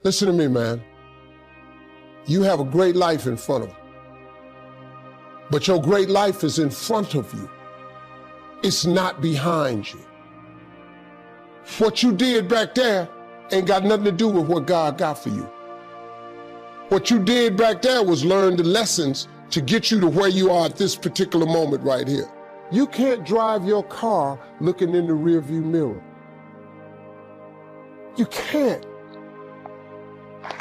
Listen to me, man. You have a great life in front of you. But your great life is in front of you. It's not behind you. What you did back there ain't got nothing to do with what God got for you. What you did back there was learn the lessons to get you to where you are at this particular moment right here. You can't drive your car looking in the rearview mirror. You can't.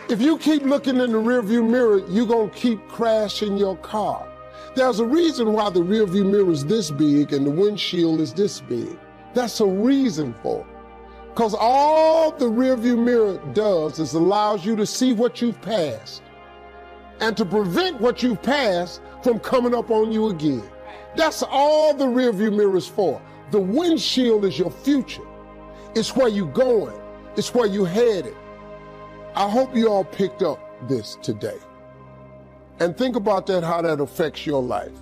If you keep looking in the rearview mirror, you're gonna keep crashing your car. There's a reason why the rearview mirror is this big and the windshield is this big. That's a reason for it. Because all the rearview mirror does is allows you to see what you've passed and to prevent what you've passed from coming up on you again. That's all the rearview mirror is for. The windshield is your future. It's where you're going. It's where you're headed. I hope you all picked up this today. And think about that, how that affects your life.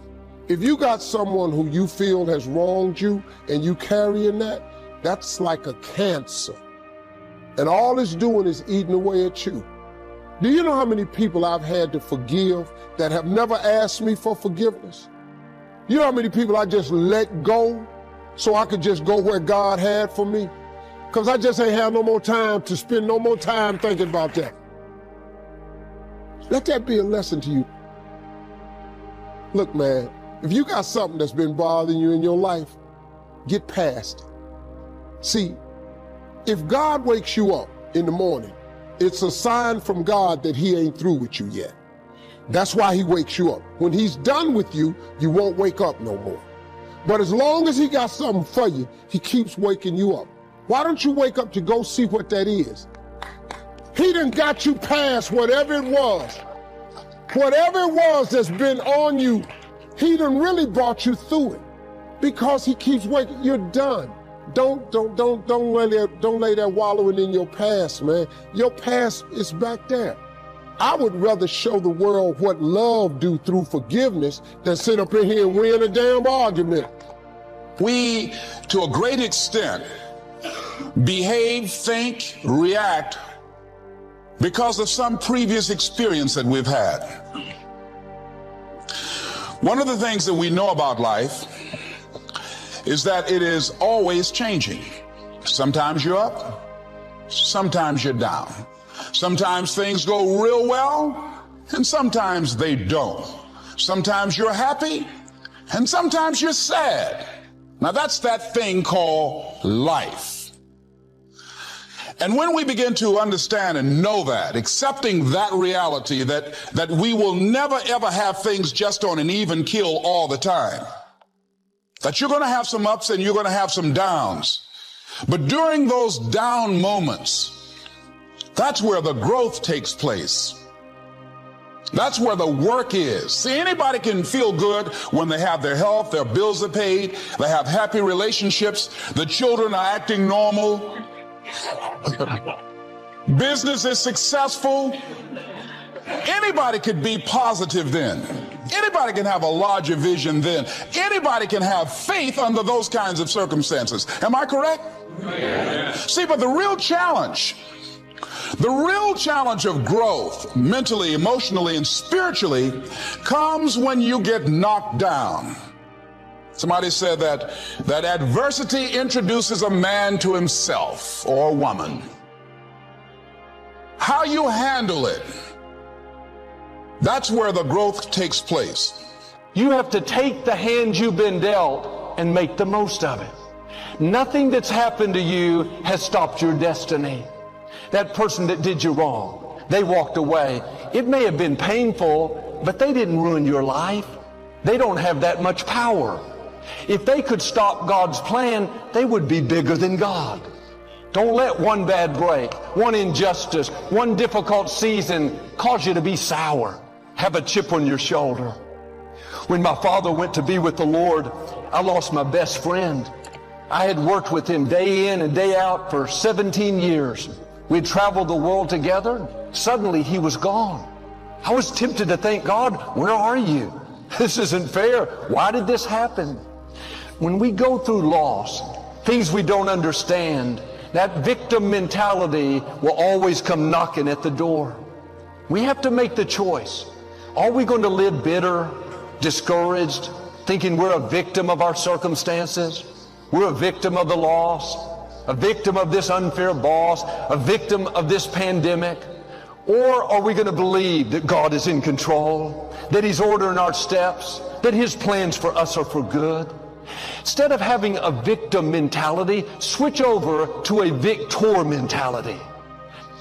If you got someone who you feel has wronged you and you carrying that, that's like a cancer. And all it's doing is eating away at you. Do you know how many people I've had to forgive that have never asked me for forgiveness? You know how many people I just let go so I could just go where God had for me? Because I just ain't have no more time to spend no more time thinking about that. Let that be a lesson to you. Look, man, if you got something that's been bothering you in your life, get past it. See, if God wakes you up in the morning, it's a sign from God that he ain't through with you yet. That's why he wakes you up. When he's done with you, you won't wake up no more. But as long as he got something for you, he keeps waking you up. Why don't you wake up to go see what that is? He done got you past whatever it was. Whatever it was that's been on you, he done really brought you through it. Because he keeps waking, you're done. Don't lay there wallowing in your past, man. Your past is back there. I would rather show the world what love do through forgiveness than sit up in here and win a damn argument. We, to a great extent, behave, think, react because of some previous experience that we've had. One of the things that we know about life is that it is always changing. Sometimes you're up, sometimes you're down. Sometimes things go real well, and sometimes they don't. Sometimes you're happy, and sometimes you're sad. Now that's that thing called life. And when we begin to understand and know that, accepting that reality that we will never ever have things just on an even keel all the time, that you're going to have some ups and you're going to have some downs. But during those down moments, that's where the growth takes place. That's where the work is. See, anybody can feel good when they have their health, their bills are paid, they have happy relationships, the children are acting normal, business is successful. Anybody could be positive then. Anybody can have a larger vision then. Anybody can have faith under those kinds of circumstances. Am I correct? Yeah. See, but the real challenge of growth, mentally, emotionally, and spiritually, comes when you get knocked down. Somebody said that adversity introduces a man to himself or a woman. How you handle it, that's where the growth takes place. You have to take the hand you've been dealt and make the most of it. Nothing that's happened to you has stopped your destiny. That person that did you wrong, they walked away. It may have been painful, but they didn't ruin your life. They don't have that much power. If they could stop God's plan, they would be bigger than God. Don't let one bad break, one injustice, one difficult season cause you to be sour. Have a chip on your shoulder. When my father went to be with the Lord, I lost my best friend. I had worked with him day in and day out for 17 years. We'd traveled the world together. Suddenly he was gone. I was tempted to think, God, where are you? This isn't fair. Why did this happen? When we go through loss, things we don't understand, That victim mentality will always come knocking at the door. We have to make the choice. Are we going to live bitter, discouraged, thinking we're a victim of our circumstances? We're a victim of the loss, a victim of this unfair boss, a victim of this pandemic? Or are we going to believe that God is in control, that He's ordering our steps, that His plans for us are for good? Instead of having a victim mentality, switch over to a victor mentality.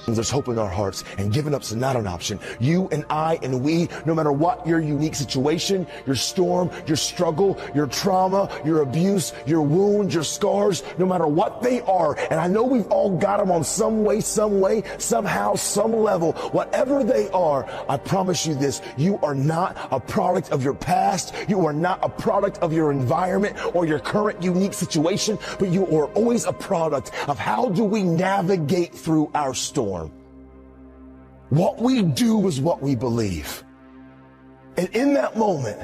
There's hope in our hearts, and giving up's not an option. You and I and we, no matter what your unique situation, your storm, your struggle, your trauma, your abuse, your wounds, your scars, no matter what they are, and I know we've all got them on some way, somehow, some level, whatever they are, I promise you this, you are not a product of your past, you are not a product of your environment or your current unique situation, but you are always a product of how do we navigate through our storm. What we do is what we believe. And in that moment,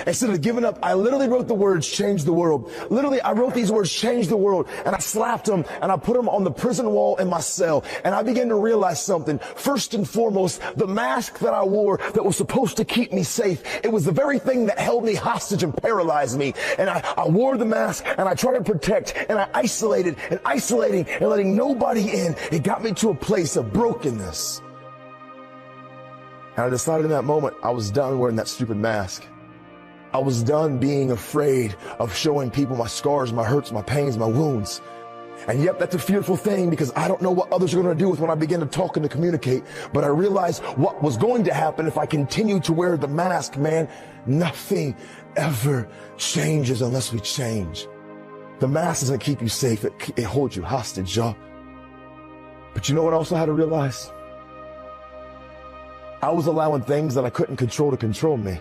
instead of giving up, I literally wrote the words, change the world. Literally, I wrote these words, change the world, and I slapped them and I put them on the prison wall in my cell. And I began to realize something. First and foremost, the mask that I wore that was supposed to keep me safe, it was the very thing that held me hostage and paralyzed me. And I wore the mask and I tried to protect and I isolated and isolating and letting nobody in. It got me to a place of brokenness. And I decided in that moment, I was done wearing that stupid mask. I was done being afraid of showing people my scars, my hurts, my pains, my wounds. And yep, that's a fearful thing because I don't know what others are going to do with when I begin to talk and to communicate. But I realized what was going to happen if I continued to wear the mask, man. Nothing ever changes unless we change. The mask doesn't keep you safe. It holds you hostage, y'all. But you know what I also had to realize? I was allowing things that I couldn't control to control me.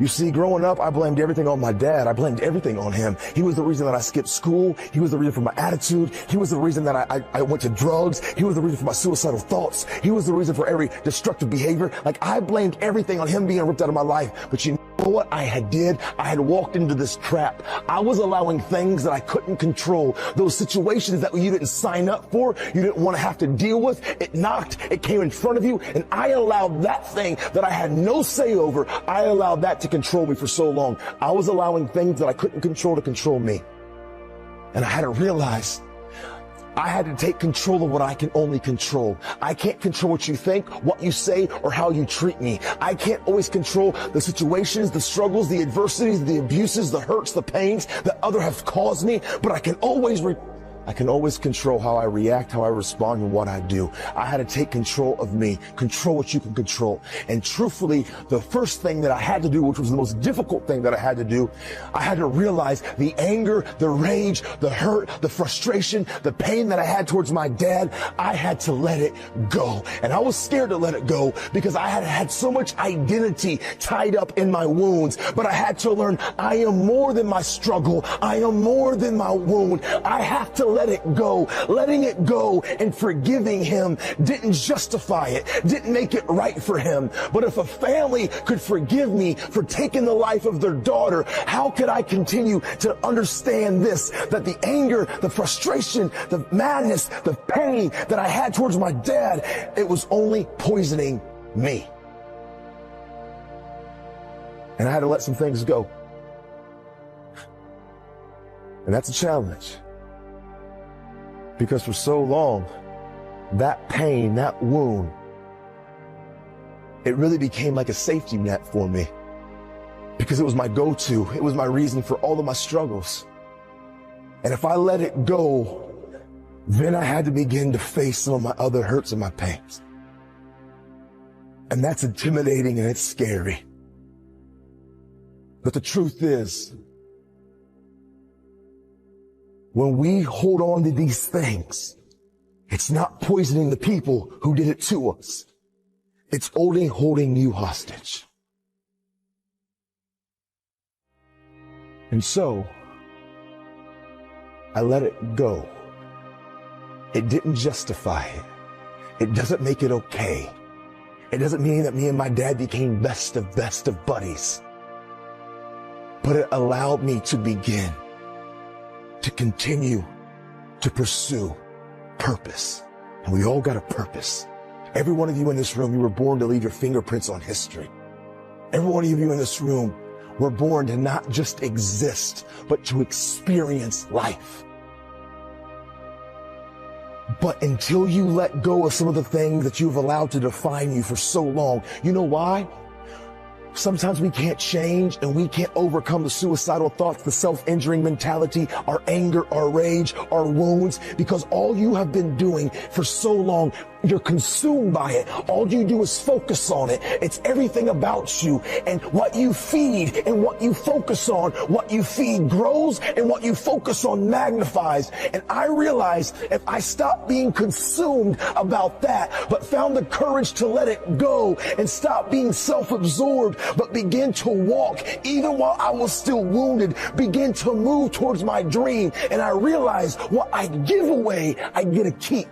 You see, growing up, I blamed everything on my dad. I blamed everything on him. He was the reason that I skipped school. He was the reason for my attitude. He was the reason that I went to drugs. He was the reason for my suicidal thoughts. He was the reason for every destructive behavior. Like, I blamed everything on him being ripped out of my life. But you know what I had walked into this trap. I was allowing things that I couldn't control. Those situations that you didn't sign up for, you didn't want to have to deal with. It knocked, it came in front of you, and I allowed that thing that I had no say over, I allowed that to control me for so long. I was allowing things that I couldn't control to control me. And I had to realize I had to take control of what I can only control. I can't control what you think, what you say, or how you treat me. I can't always control the situations, the struggles, the adversities, the abuses, the hurts, the pains that others have caused me, but I can always control how I react, how I respond, and what I do. I had to take control of me, control what you can control. And truthfully, the first thing that I had to do, which was the most difficult thing that I had to do, I had to realize the anger, the rage, the hurt, the frustration, the pain that I had towards my dad, I had to let it go. And I was scared to let it go because I had so much identity tied up in my wounds. But I had to learn I am more than my struggle. I am more than my wound. I have to let it go. Letting it go and forgiving him didn't justify it, didn't make it right for him. But if a family could forgive me for taking the life of their daughter, how could I continue to understand this, that the anger, the frustration, the madness, the pain that I had towards my dad, it was only poisoning me. And I had to let some things go. And that's a challenge. Because for so long, that pain, that wound, it really became like a safety net for me. Because it was my go-to. It was my reason for all of my struggles. And if I let it go, then I had to begin to face some of my other hurts and my pains. And that's intimidating and it's scary. But the truth is, when we hold on to these things, it's not poisoning the people who did it to us. It's only holding you hostage. And so, I let it go. It didn't justify it. It doesn't make it okay. It doesn't mean that me and my dad became best of buddies. But it allowed me to begin to continue to pursue purpose. And we all got a purpose. Every one of you in this room, you were born to leave your fingerprints on history. Every one of you in this room were born to not just exist, but to experience life. But until you let go of some of the things that you've allowed to define you for so long, you know why? Sometimes we can't change and we can't overcome the suicidal thoughts, the self-injuring mentality, our anger, our rage, our wounds, because all you have been doing for so long, you're consumed by it. All you do is focus on it. It's everything about you. And what you feed and what you focus on, what you feed grows and what you focus on magnifies. And I realized if I stopped being consumed about that, but found the courage to let it go and stop being self-absorbed, but begin to walk even while I was still wounded, begin to move towards my dream. And I realized what I give away, I get to keep.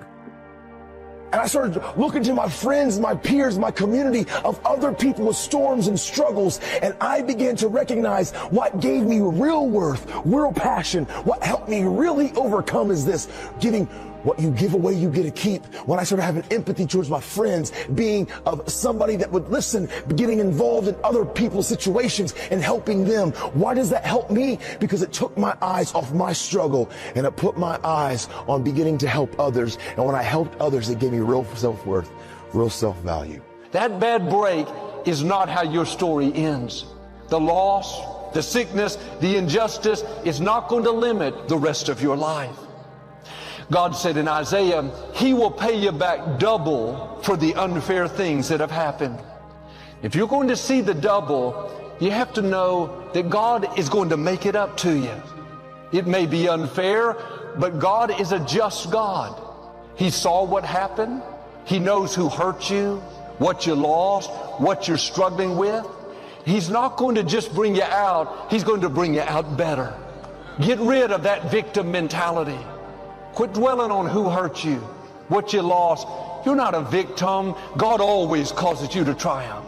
And I started looking to my friends, my peers, my community of other people with storms and struggles. And I began to recognize what gave me real worth, real passion. What helped me really overcome is this: giving. What you give away, you get to keep. When I started having empathy towards my friends, being of somebody that would listen, getting involved in other people's situations and helping them. Why does that help me? Because it took my eyes off my struggle and it put my eyes on beginning to help others. And when I helped others, it gave me real self-worth, real self-value. That bad break is not how your story ends. The loss, the sickness, the injustice is not going to limit the rest of your life. God said in Isaiah, He will pay you back double for the unfair things that have happened. If you're going to see the double, you have to know that God is going to make it up to you. It may be unfair, but God is a just God. He saw what happened. He knows who hurt you, what you lost, what you're struggling with. He's not going to just bring you out. He's going to bring you out better. Get rid of that victim mentality. Quit dwelling on who hurt you, what you lost. You're not a victim. God always causes you to triumph.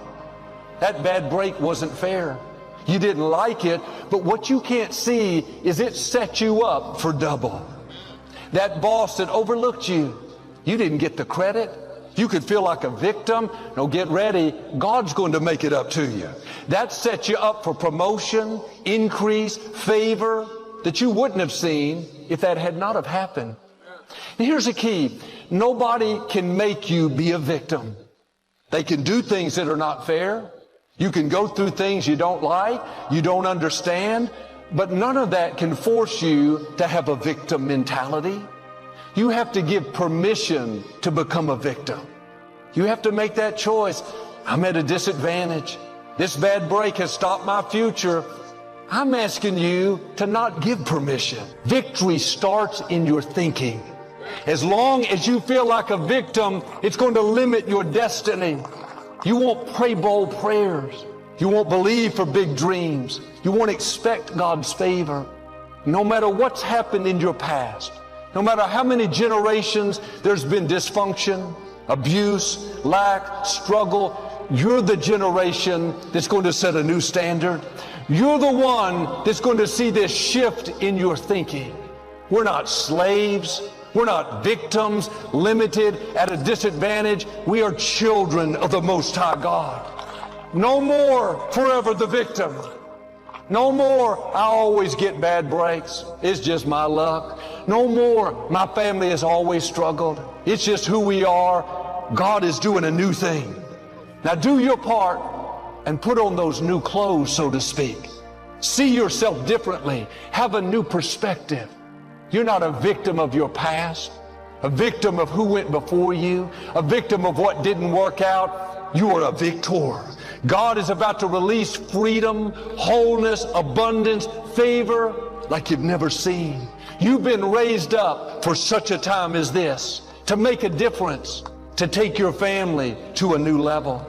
That bad break wasn't fair. You didn't like it, but what you can't see is it set you up for double. That boss that overlooked you, you didn't get the credit. You could feel like a victim. No, get ready. God's going to make it up to you. That set you up for promotion, increase, favor that you wouldn't have seen if that had not have happened. And here's the key. Nobody can make you be a victim. They can do things that are not fair. You can go through things you don't like, you don't understand, but none of that can force you to have a victim mentality. You have to give permission to become a victim. You have to make that choice. I'm at a disadvantage. This bad break has stopped my future. I'm asking you to not give permission. Victory starts in your thinking. As long as you feel like a victim, it's going to limit your destiny. You won't pray bold prayers. You won't believe for big dreams. You won't expect God's favor. No matter what's happened in your past, no matter how many generations there's been dysfunction, abuse, lack, struggle, you're the generation that's going to set a new standard. You're the one that's going to see this shift in your thinking. We're not slaves. We're not victims, limited, at a disadvantage. We are children of the Most High God. No more forever the victim. No more, I always get bad breaks. It's just my luck. No more, my family has always struggled. It's just who we are. God is doing a new thing. Now do your part and put on those new clothes, so to speak. See yourself differently. Have a new perspective. You're not a victim of your past, a victim of who went before you, a victim of what didn't work out. You are a victor. God is about to release freedom, wholeness, abundance, favor like you've never seen. You've been raised up for such a time as this, to make a difference, to take your family to a new level.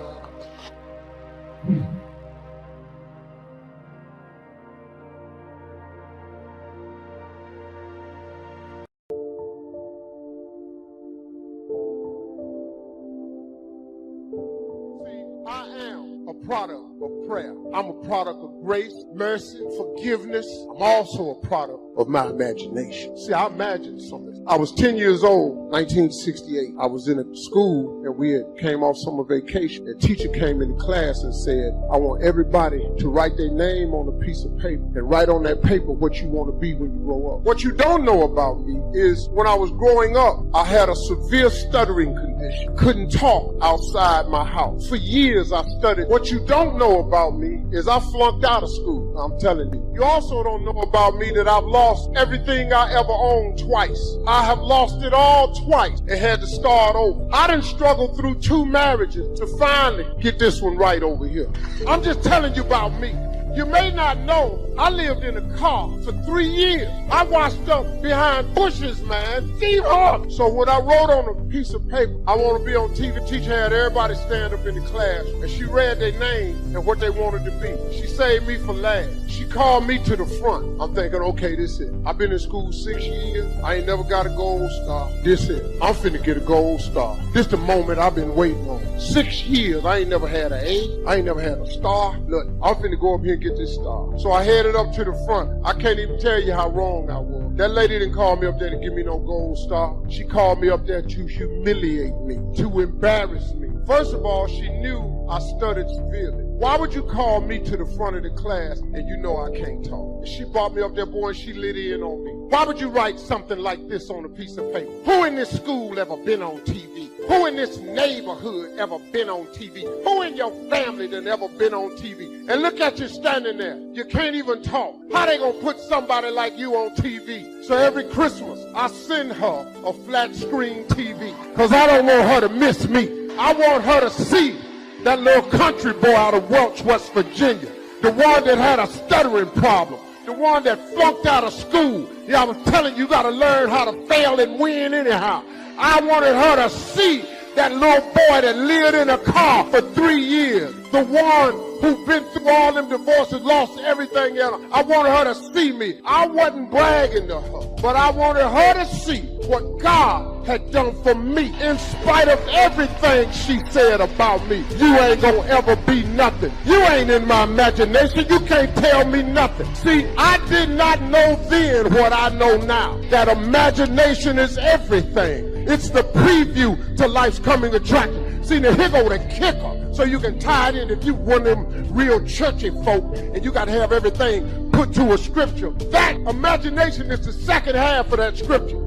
I am a product of prayer. I'm a product of grace, mercy, forgiveness. I'm also a product of my imagination. See, I imagined something. I was 10 years old, 1968. I was in a school and we had came off summer vacation. A teacher came into class and said, I want everybody to write their name on a piece of paper and write on that paper what you want to be when you grow up. What you don't know about me is when I was growing up, I had a severe stuttering condition. Couldn't talk outside my house. For years I studied. What you don't know about me is I flunked out of school. I'm telling you. You also don't know about me that I've lost everything I ever owned twice. I have lost it all twice and had to start over. I done struggled through 2 marriages to finally get this one right over here. I'm just telling you about me. You may not know, I lived in a car for 3 years. I washed up behind bushes, man. Steve Harvey. So when I wrote on a piece of paper, I want to be on TV, teacher had everybody stand up in the class, and she read their name and what they wanted to be. She saved me for last. She called me to the front. I'm thinking, okay, this is it. I've been in school 6 years. I ain't never got a gold star. This is it. I'm finna get a gold star. This the moment I've been waiting on. 6 years, I ain't never had an A. I ain't never had a star. Nothing. I'm finna go up here and get this star. So I headed up to the front. I can't even tell you how wrong I was. That lady didn't call me up there to give me no gold star. She called me up there to humiliate me, to embarrass me. First of all, she knew I stuttered severely. Why would you call me to the front of the class and you know I can't talk? She brought me up there, boy, and she lit in on me. Why would you write something like this on a piece of paper? Who in this school ever been on TV? Who in this neighborhood ever been on TV? Who in your family that ever been on TV? And look at you standing there. You can't even talk. How they gonna put somebody like you on TV? So every Christmas, I send her a flat screen TV because I don't want her to miss me. I want her to see that little country boy out of Welch, West Virginia, the one that had a stuttering problem, the one that flunked out of school. Yeah, I was telling you, you got to learn how to fail and win anyhow. I wanted her to see that little boy that lived in a car for 3 years, the one who been through all them divorces, lost everything else. I wanted her to see me. I wasn't bragging to her, but I wanted her to see what God had done for me. In spite of everything she said about me, you ain't gonna ever be nothing. You ain't in my imagination. You can't tell me nothing. See, I did not know then what I know now, that imagination is everything. It's the preview to life's coming attraction. See, now here go the kicker. So you can tie it in if you one of them real churchy folk and you got to have everything put to a scripture. That imagination is the second half of that scripture.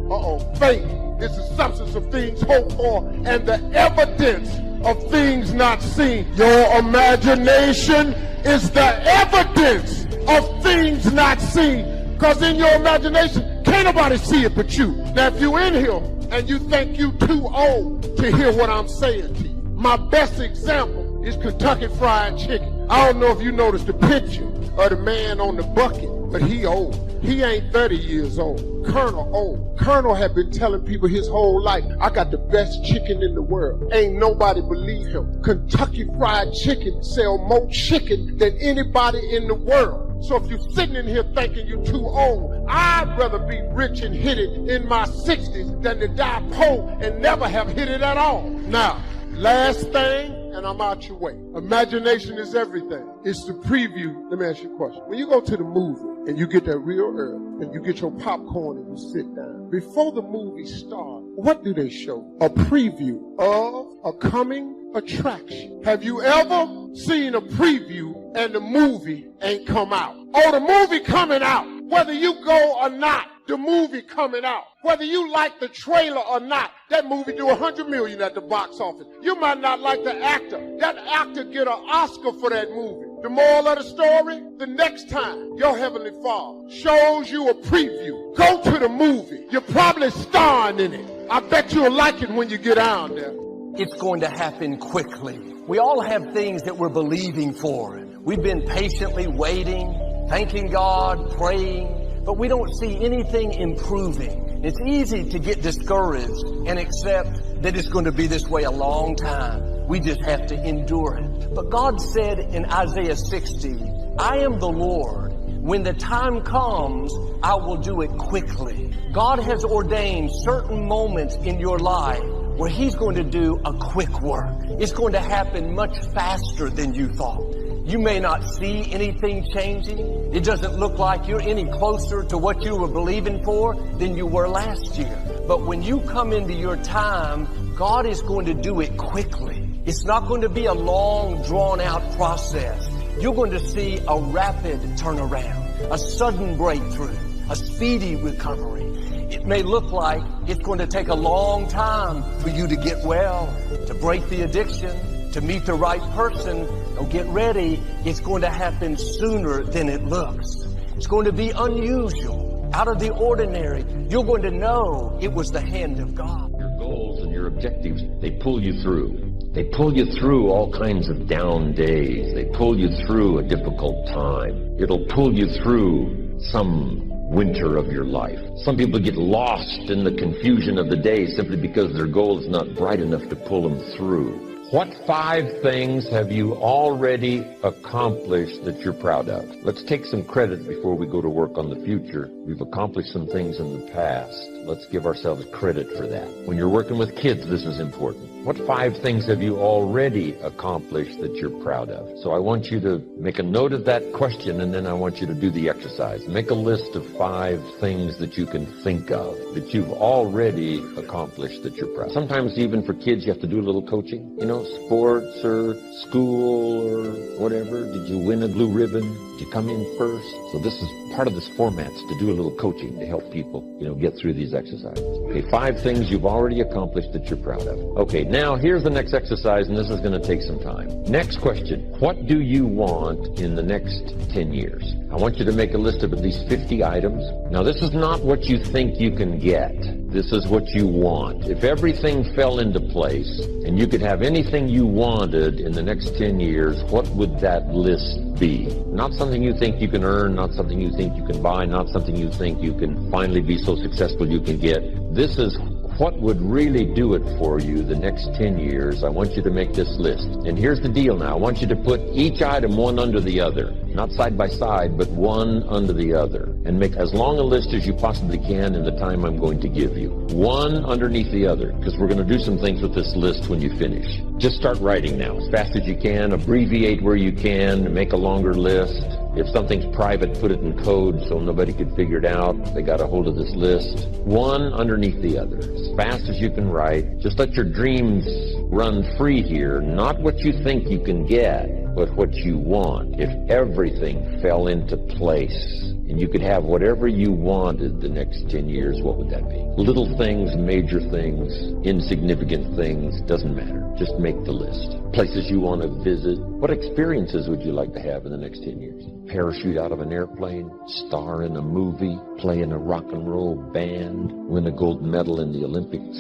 Faith is the substance of things hoped for and the evidence of things not seen. Your imagination is the evidence of things not seen. Because in your imagination, can't nobody see it but you. Now, if you in here and you think you too old to hear what I'm saying to you, my best example is Kentucky Fried Chicken. I don't know if you noticed the picture of the man on the bucket, but he old. He ain't 30 years old. Colonel old. Colonel had been telling people his whole life, I got the best chicken in the world. Ain't nobody believe him. Kentucky Fried Chicken sell more chicken than anybody in the world. So if you're sitting in here thinking you're too old, I'd rather be rich and hit it in my 60s than to die poor and never have hit it at all. Now, last thing, and I'm out your way. Imagination is everything. It's the preview. Let me ask you a question. When you go to the movie and you get there real early and you get your popcorn and you sit down, before the movie starts, what do they show? A preview of a coming attraction. Have you ever seen a preview and the movie ain't come out? Oh, the movie coming out. Whether you go or not, the movie coming out. Whether you like the trailer or not, that movie do $100 million at the box office. You might not like the actor. That actor get an Oscar for that movie. The moral of the story, the next time your Heavenly Father shows you a preview, go to the movie. You're probably starring in it. I bet you'll like it when you get down there. It's going to happen quickly. We all have things that we're believing for. We've been patiently waiting, thanking God, praying, but we don't see anything improving. It's easy to get discouraged and accept that it's going to be this way a long time. We just have to endure it. But God said in Isaiah 60, I am the Lord. When the time comes, I will do it quickly. God has ordained certain moments in your life where He's going to do a quick work. It's going to happen much faster than you thought. You may not see anything changing. It doesn't look like you're any closer to what you were believing for than you were last year. But when you come into your time, God is going to do it quickly. It's not going to be a long, drawn-out process. You're going to see a rapid turnaround, a sudden breakthrough, a speedy recovery. It may look like it's going to take a long time for you to get well, to break the addiction, to meet the right person. Oh, get ready. It's going to happen sooner than it looks. It's going to be unusual, out of the ordinary. You're going to know it was the hand of God. Your goals and your objectives, they pull you through. They pull you through all kinds of down days. They pull you through a difficult time. It'll pull you through some winter of your life. Some people get lost in the confusion of the day simply because their goal is not bright enough to pull them through. What 5 things have you already accomplished that you're proud of? Let's take some credit before we go to work on the future. We've accomplished some things in the past. Let's give ourselves credit for that. When you're working with kids, this is important. What 5 things have you already accomplished that you're proud of? So I want you to make a note of that question, and then I want you to do the exercise. Make a list of 5 things that you can think of that you've already accomplished that you're proud of. Sometimes even for kids, you have to do a little coaching. You know, sports or school or whatever. Did you win a blue ribbon? Did you come in first? So this is part of this format, to do a little coaching to help people, get through these exercises. Okay, 5 things you've already accomplished that you're proud of. Okay, now here's the next exercise, and this is going to take some time. Next question. What do you want in the next 10 years? I want you to make a list of at least 50 items. Now, this is not what you think you can get. This is what you want. If everything fell into place and you could have anything you wanted in the next 10 years, what would that list be? Not something you think you can earn, not something you think you can buy, not something you think you can finally be so successful you can get. This is what would really do it for you the next 10 years. I want you to make this list. And here's the deal now. I want you to put each item one under the other. Not side by side, but one under the other. And make as long a list as you possibly can in the time I'm going to give you. One underneath the other, because we're going to do some things with this list when you finish. Just start writing now as fast as you can. Abbreviate where you can. Make a longer list. If something's private, put it in code so nobody could figure it out. They got a hold of this list. One underneath the other. As fast as you can write. Just let your dreams run free here. Not what you think you can get, but what you want. If everything fell into place and you could have whatever you wanted the next 10 years, what would that be? Little things, major things, insignificant things, doesn't matter. Just make the list. Places you want to visit. What experiences would you like to have in the next 10 years? Parachute out of an airplane, star in a movie, play in a rock and roll band, win a gold medal in the Olympics,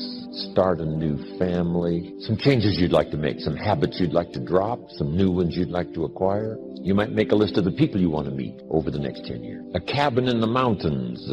start a new family, some changes you'd like to make, some habits you'd like to drop, some new ones you'd like to acquire. You might make a list of the people you want to meet over the next 10 years. A cabin in the mountains,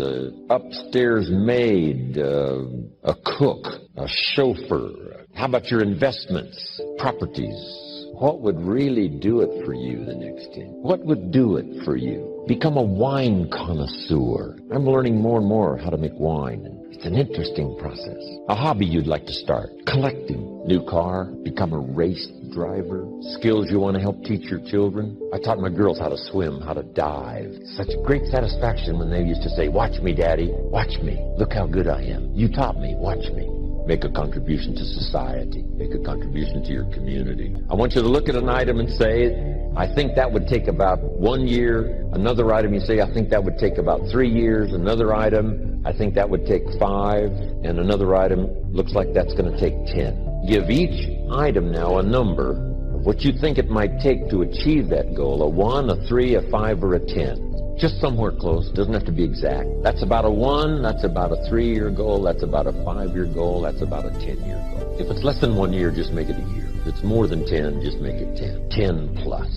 upstairs maid, a cook, a chauffeur. How about your investments, properties? What would really do it for you the next 10? What would do it for you? Become a wine connoisseur. I'm learning more and more how to make wine. It's an interesting process. A hobby you'd like to start. Collecting. New car. Become a race driver. Skills you want to help teach your children. I taught my girls how to swim, how to dive. Such great satisfaction when they used to say, "Watch me, Daddy. Watch me. Look how good I am. You taught me. Watch me." Make a contribution to society. Make a contribution to your community. I want you to look at an item and say, I think that would take about 1 year. Another item, you say, I think that would take about 3 years. Another item, I think that would take 5. And another item, looks like that's going to take 10. Give each item now a number of what you think it might take to achieve that goal. A 1, a 3, a 5, or a 10. Just somewhere close. Doesn't have to be exact. That's about a 1. That's about a 3-year goal. That's about a 5-year goal. That's about a 10-year goal. If it's less than 1 year, just make it a year. If it's more than 10, just make it 10. 10 plus.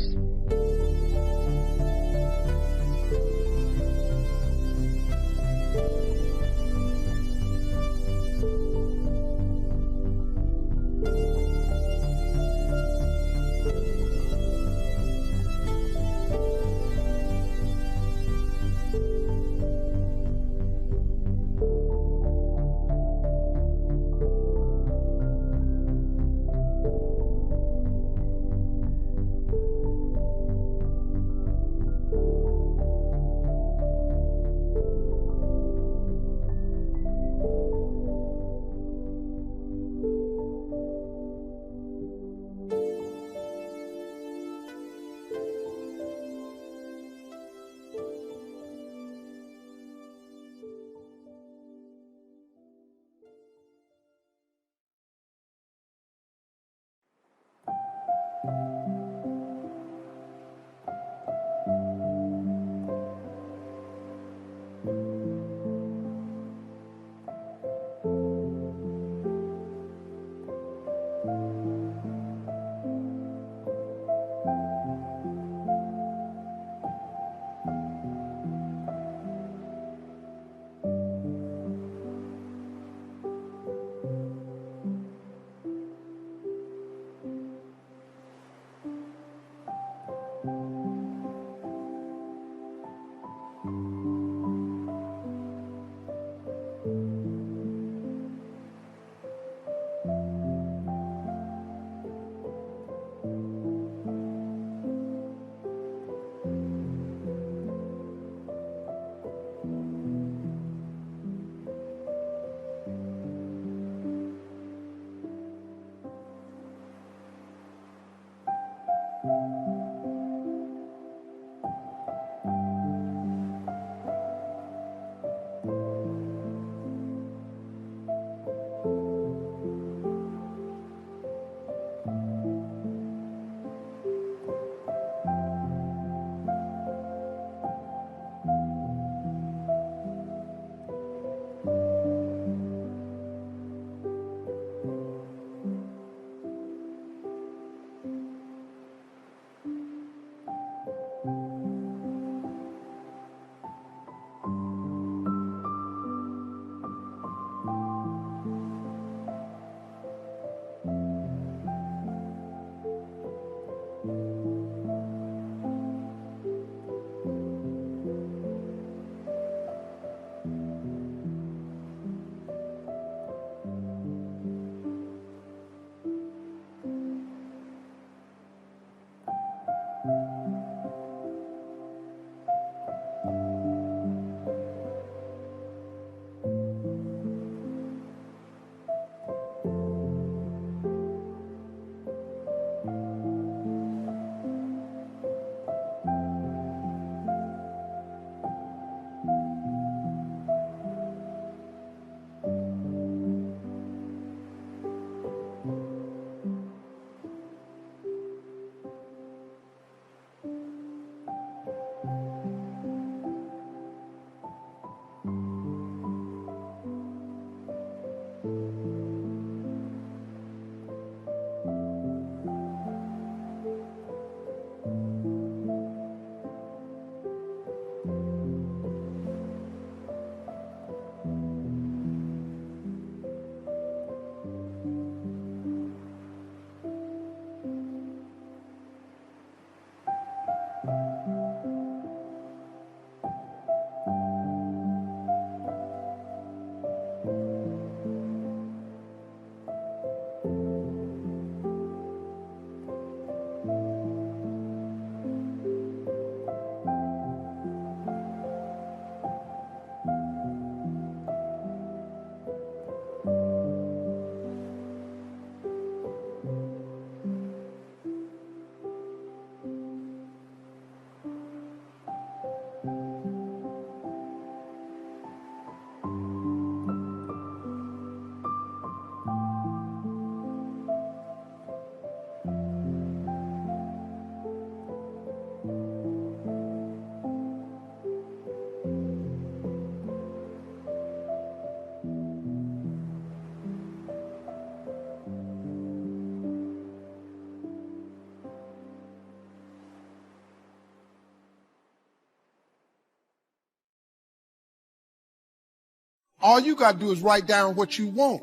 All you got to do is write down what you want.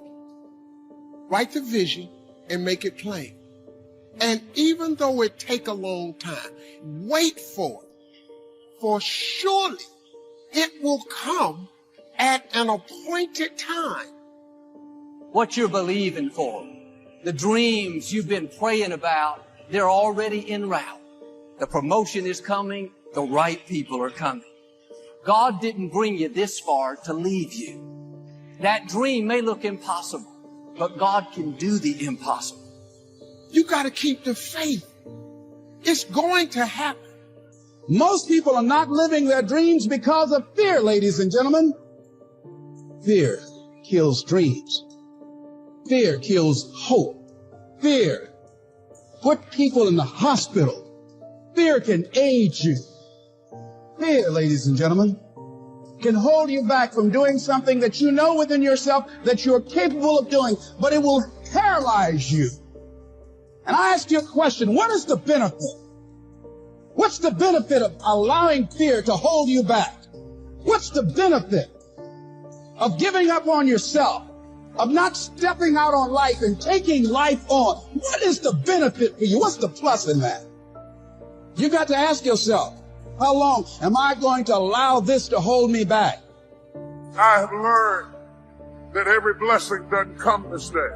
Write the vision and make it plain. And even though it take a long time, wait for it. For surely it will come at an appointed time. What you're believing for, the dreams you've been praying about, they're already en route. The promotion is coming. The right people are coming. God didn't bring you this far to leave you. That dream may look impossible, but God can do the impossible. You got to keep the faith. It's going to happen. Most people are not living their dreams because of fear, ladies and gentlemen. Fear kills dreams. Fear kills hope. Fear put people in the hospital. Fear can age you. Fear, ladies and gentlemen, can hold you back from doing something that you know within yourself that you're capable of doing, but it will paralyze you. And I ask you a question, what is the benefit? What's the benefit of allowing fear to hold you back? What's the benefit of giving up on yourself, of not stepping out on life and taking life on? What is the benefit for you? What's the plus in that? You got to ask yourself, how long am I going to allow this to hold me back? I have learned that every blessing doesn't come this day.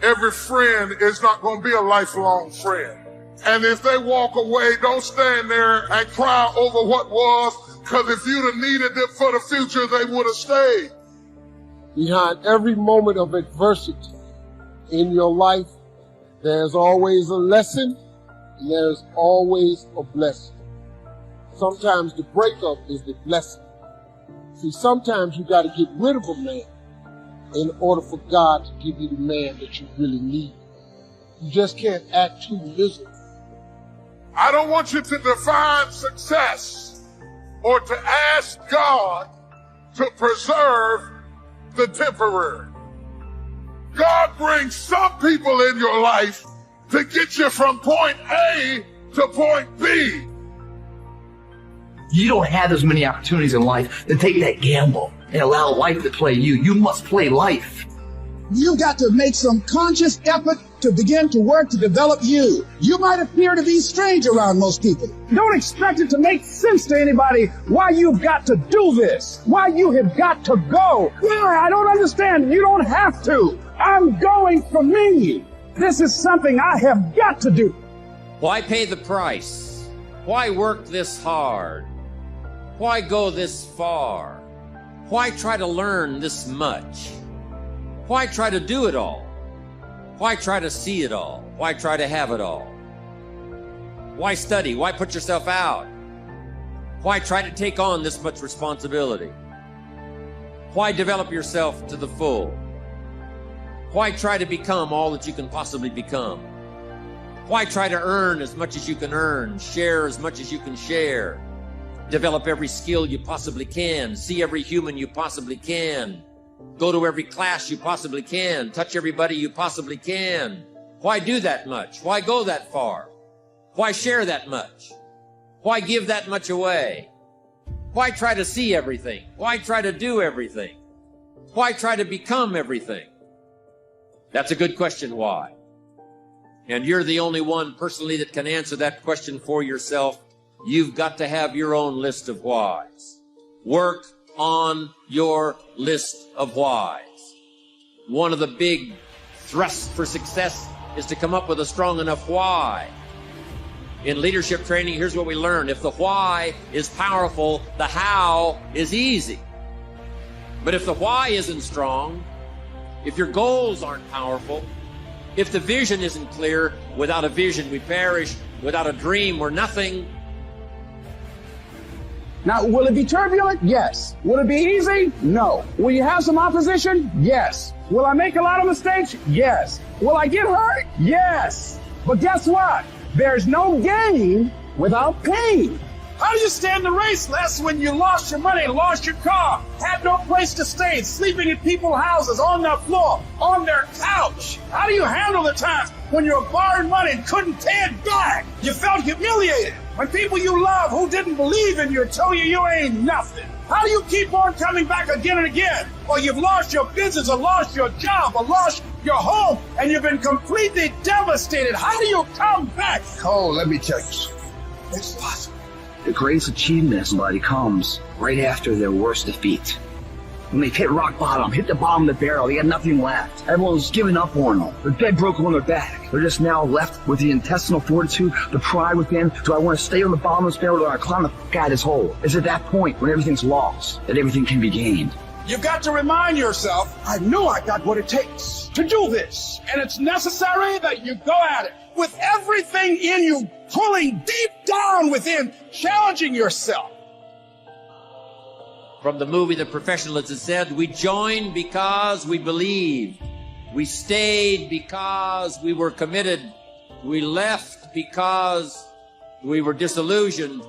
Every friend is not going to be a lifelong friend. And if they walk away, don't stand there and cry over what was, because if you'd have needed them for the future, they would have stayed. Behind every moment of adversity in your life, there's always a lesson and there's always a blessing. Sometimes the breakup is the blessing. See, sometimes you got to get rid of a man in order for God to give you the man that you really need. You just can't act too miserable. I don't want you to define success or to ask God to preserve the temporary. God brings some people in your life to get you from point A to point B. You don't have as many opportunities in life to take that gamble and allow life to play you. You must play life. You've got to make some conscious effort to begin to work to develop you. You might appear to be strange around most people. Don't expect it to make sense to anybody why you've got to do this, why you have got to go. Why? I don't understand. You don't have to. I'm going for me. This is something I have got to do. Why pay the price? Why work this hard? Why go this far? Why try to learn this much? Why try to do it all? Why try to see it all? Why try to have it all? Why study? Why put yourself out? Why try to take on this much responsibility? Why develop yourself to the full? Why try to become all that you can possibly become? Why try to earn as much as you can earn, share as much as you can share, develop every skill you possibly can, see every human you possibly can, go to every class you possibly can, touch everybody you possibly can? Why do that much? Why go that far? Why share that much? Why give that much away? Why try to see everything? Why try to do everything? Why try to become everything? That's a good question, why? And you're the only one personally that can answer that question for yourself. You've got to have your own list of whys. Work on your list of whys. One of the big thrusts for success is to come up with a strong enough why. In leadership training, here's what we learn. If the why is powerful, the how is easy. But if the why isn't strong, if your goals aren't powerful, if the vision isn't clear, without a vision we perish, without a dream we're nothing. Now, will it be turbulent? Yes. Will it be easy? No. Will you have some opposition? Yes. Will I make a lot of mistakes? Yes. Will I get hurt? Yes. But guess what? There's no gain without pain. How do you stand the race, Les, when you lost your money, lost your car, had no place to stay, sleeping in people's houses, on their floor, on their couch? How do you handle the times when you were borrowing money and couldn't pay it back? You felt humiliated. When people you love who didn't believe in you tell you you ain't nothing. How do you keep on coming back again and again? Or you've lost your business, or lost your job, or lost your home, and you've been completely devastated. How do you come back? Oh, let me tell you, it's possible. The greatest achievement of somebody comes right after their worst defeat. When they've hit rock bottom, hit the bottom of the barrel, they got nothing left. Everyone's given up on them. They're dead broken on their back. They're just now left with the intestinal fortitude, the pride within. Do I want to stay on the bottom of this barrel, or do I climb the f*** out of this hole? It's at that point when everything's lost that everything can be gained. You've got to remind yourself, I know I got what it takes to do this. And it's necessary that you go at it with everything in you, pulling deep down within, challenging yourself. From the movie The Professionals, it said, we joined because we believed. We stayed because we were committed. We left because we were disillusioned.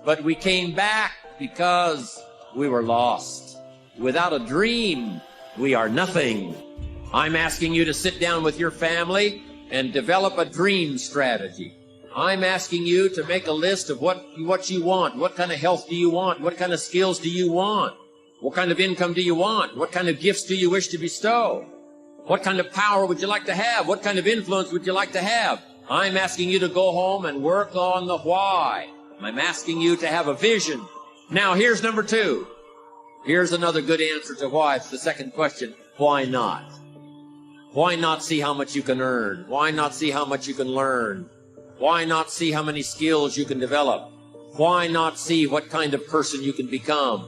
But we came back because we were lost. Without a dream, we are nothing. I'm asking you to sit down with your family and develop a dream strategy. I'm asking you to make a list of what you want. What kind of health do you want? What kind of skills do you want? What kind of income do you want? What kind of gifts do you wish to bestow? What kind of power would you like to have? What kind of influence would you like to have? I'm asking you to go home and work on the why. I'm asking you to have a vision. Now, here's number 2. Here's another good answer to why. It's the second question. Why not? Why not see how much you can earn? Why not see how much you can learn? Why not see how many skills you can develop? Why not see what kind of person you can become?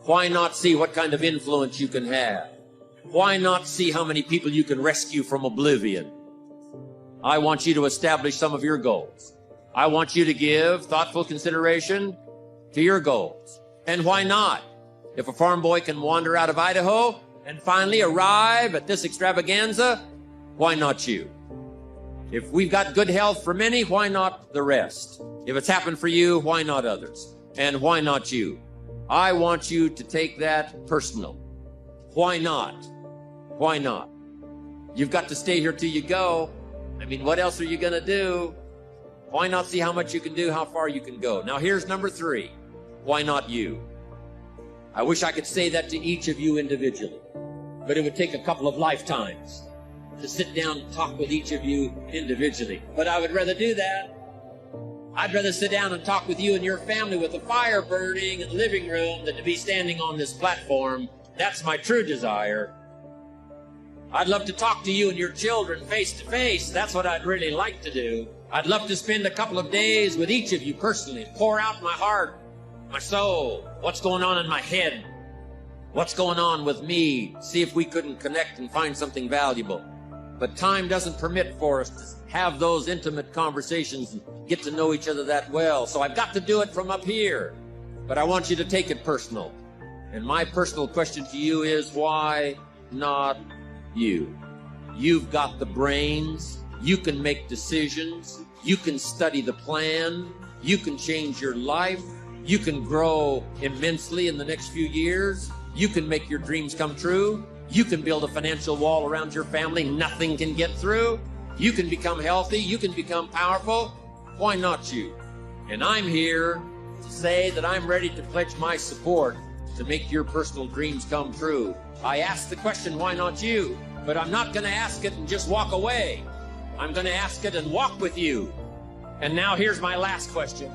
Why not see what kind of influence you can have? Why not see how many people you can rescue from oblivion? I want you to establish some of your goals. I want you to give thoughtful consideration to your goals. And why not? If a farm boy can wander out of Idaho and finally arrive at this extravaganza, why not you? If we've got good health for many, why not the rest? If it's happened for you, why not others? And why not you? I want you to take that personal. Why not? Why not? You've got to stay here till you go. I mean, what else are you going to do? Why not see how much you can do, how far you can go? Now, here's number 3. Why not you? I wish I could say that to each of you individually, but it would take a couple of lifetimes to sit down and talk with each of you individually. But I would rather do that. I'd rather sit down and talk with you and your family with a fire burning in the living room than to be standing on this platform. That's my true desire. I'd love to talk to you and your children face to face. That's what I'd really like to do. I'd love to spend a couple of days with each of you personally, pour out my heart, my soul, what's going on in my head, what's going on with me, see if we couldn't connect and find something valuable. But time doesn't permit for us to have those intimate conversations and get to know each other that well. So I've got to do it from up here. But I want you to take it personal. And my personal question to you is, why not you? You've got the brains. You can make decisions. You can study the plan. You can change your life. You can grow immensely in the next few years. You can make your dreams come true. You can build a financial wall around your family nothing can get through. You can become healthy. You can become powerful. Why not you? And I'm here to say that I'm ready to pledge my support to make your personal dreams come true. I asked the question, why not you? But I'm not going to ask it and just walk away. I'm going to ask it and walk with you. And now here's my last question.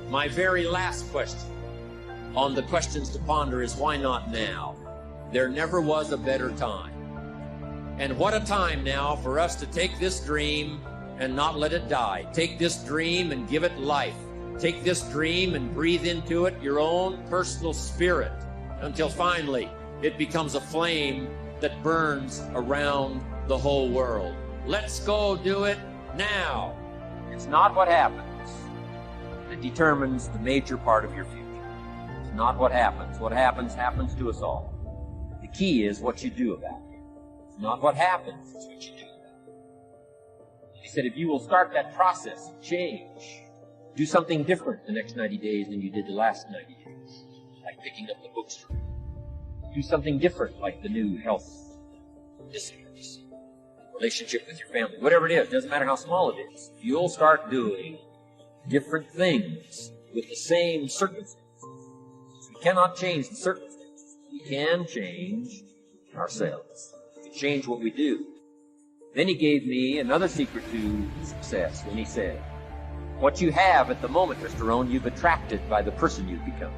My very last question on the questions to ponder is, why not now? There never was a better time. And what a time now for us to take this dream and not let it die. Take this dream and give it life. Take this dream and breathe into it your own personal spirit until finally it becomes a flame that burns around the whole world. Let's go do it now. It's not what happens that determines the major part of your future. It's not what happens. What happens, happens to us all. The key is what you do about it. It's not what happens, it's what you do about it. He said, if you will start that process of change, do something different the next 90 days than you did the last 90 days, like picking up the bookstore. Do something different, like the new health disciplines, relationship with your family, whatever it is, doesn't matter how small it is. You'll start doing different things with the same circumstances. We cannot change the circumstances. We can change ourselves. We can change what we do. Then he gave me another secret to success when he said, what you have at the moment, Mr. Rohn, you've attracted by the person you've become.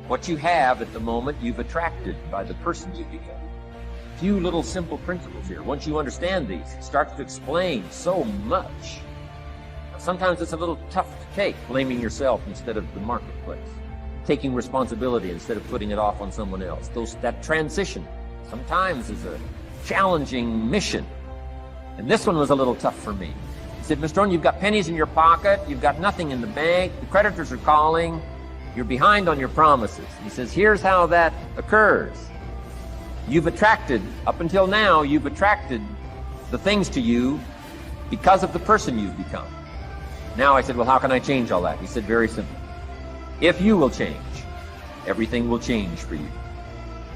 What you have at the moment, you've attracted by the person you've become. A few little simple principles here. Once you understand these, it starts to explain so much. Sometimes it's a little tough to take, blaming yourself instead of the marketplace, taking responsibility instead of putting it off on someone else. That transition sometimes is a challenging mission. And this one was a little tough for me. He said, Mr. Rohn, you've got pennies in your pocket, you've got nothing in the bank, the creditors are calling, you're behind on your promises. He says, here's how that occurs. You've attracted, up until now, you've attracted the things to you because of the person you've become. Now I said, well, how can I change all that? He said, very simple. If you will change, everything will change for you.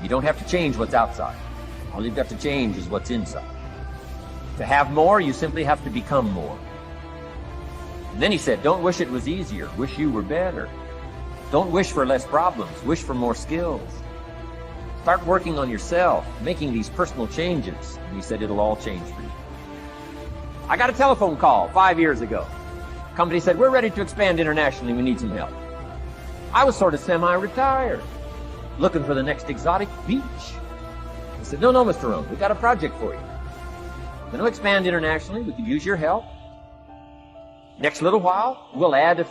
You don't have to change what's outside. All you've got to change is what's inside. To have more, you simply have to become more. And then he said, don't wish it was easier. Wish you were better. Don't wish for less problems. Wish for more skills. Start working on yourself, making these personal changes. And he said, it'll all change for you. I got a telephone call 5 years ago. The company said, we're ready to expand internationally. We need some help. I was sort of semi-retired, looking for the next exotic beach. I said, no, Mr. Rohn, we've got a project for you. We're going to expand internationally. We could use your help. Next little while, we'll add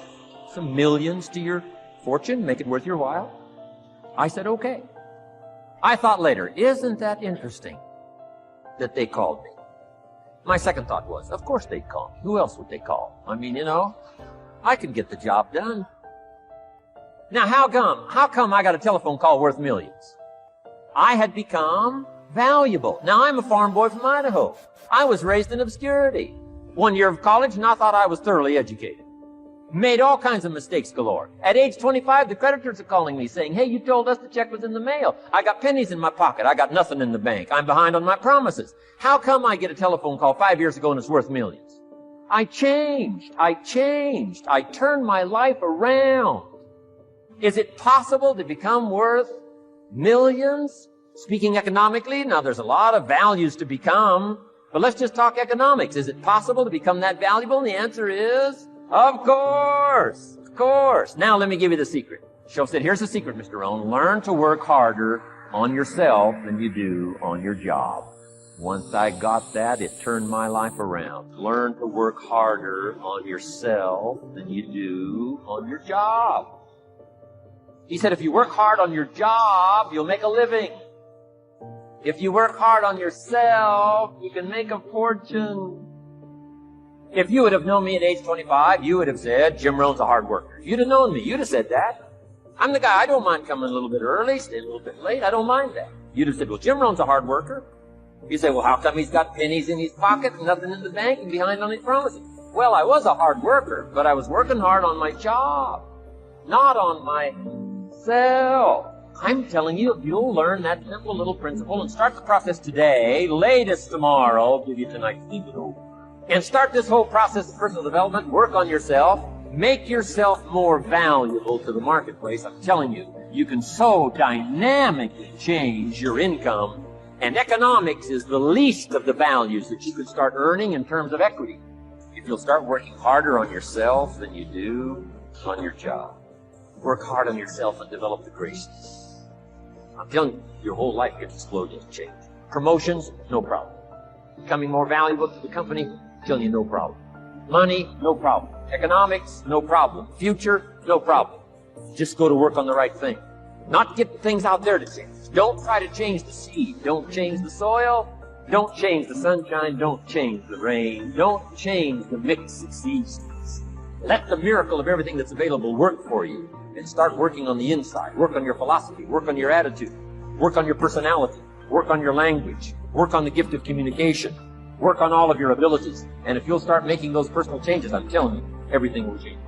some millions to your fortune, make it worth your while. I said, okay. I thought later, isn't that interesting that they called me? My second thought was, of course they'd call me. Who else would they call? I mean, I could get the job done. Now, how come I got a telephone call worth millions? I had become valuable. Now, I'm a farm boy from Idaho. I was raised in obscurity. 1 year of college, and I thought I was thoroughly educated. Made all kinds of mistakes galore. At age 25, the creditors are calling me saying, hey, you told us the check was in the mail. I got pennies in my pocket. I got nothing in the bank. I'm behind on my promises. How come I get a telephone call 5 years ago and it's worth millions? I changed. I turned my life around. Is it possible to become worth millions? Speaking economically, now there's a lot of values to become, but let's just talk economics. Is it possible to become that valuable? And the answer is, of course. Of course. Now let me give you the secret. Show said, here's the secret, Mr. Rohn. Learn to work harder on yourself than you do on your job. Once I got that, it turned my life around. Learn to work harder on yourself than you do on your job. He said, if you work hard on your job, you'll make a living. If you work hard on yourself, you can make a fortune. If you would have known me at age 25, you would have said, Jim Rohn's a hard worker. If you'd have known me, you'd have said that. I'm the guy, I don't mind coming a little bit early, stay a little bit late, I don't mind that. You'd have said, well, Jim Rohn's a hard worker. You say, well, how come he's got pennies in his pocket and nothing in the bank and behind on his promises? Well, I was a hard worker, but I was working hard on my job, not on myself. I'm telling you, if you'll learn that simple little principle and start the process today, latest tomorrow, I'll give you tonight's sleep it over, and start this whole process of personal development, work on yourself, make yourself more valuable to the marketplace. I'm telling you, you can so dynamically change your income. And economics is the least of the values that you could start earning in terms of equity if you'll start working harder on yourself than you do on your job. Work hard on yourself and develop the graces. I'm telling you, your whole life gets exploded and changed. Promotions, no problem. Becoming more valuable to the company, I'm telling you, no problem. Money, no problem. Economics, no problem. Future, no problem. Just go to work on the right thing. Not get things out there to change. Don't try to change the seed. Don't change the soil. Don't change the sunshine. Don't change the rain. Don't change the mix of seasons. Let the miracle of everything that's available work for you. And start working on the inside. Work on your philosophy. Work on your attitude. Work on your personality. Work on your language. Work on the gift of communication. Work on all of your abilities. And if you'll start making those personal changes, I'm telling you, everything will change.